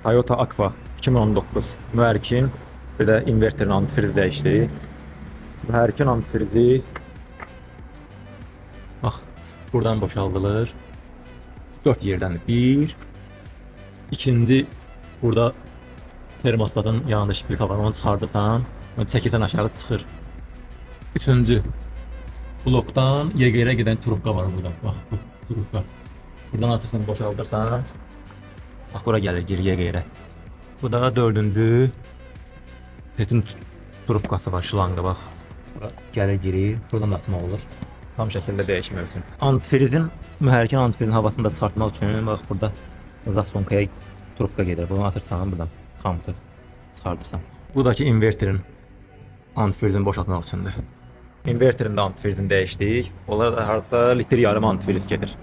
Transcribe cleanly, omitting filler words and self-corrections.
Toyota Aqua 2019 mühərrikin bir də inverterin antifriz dəyişdi. Mühərrikin antifrizi bax buradan boşaldılır. 4 yerdən bir. İkinci burada termostatın yanında şpilka var, onu çıxardırsan, onu çəkirsən aşağı çıxır. Üçüncü blokdan YGR gedən trubka var burada. Bax bu trubka. Buradan açırsan, boşaldırsan. Bax bura gəlir geri YGR. Bu da dördüncü petin trubkası var, şlanqa bax. Bura gəlir geri, buradan açma olur. Tam şəkildə dəyişmək üçün. Antifrizin, mühərrikin antifrizin havasını da çıxartmaq üçün bax burada zasonkaya trubka gedir. Bunu atırsan buradan xamtı çıxardırsan. Bu da ki inverterin antifrizini boşaltmaq üçündür. İnverterin də antifrizini dəyişdik. Onlar da harca litr yarım antifriz gedir.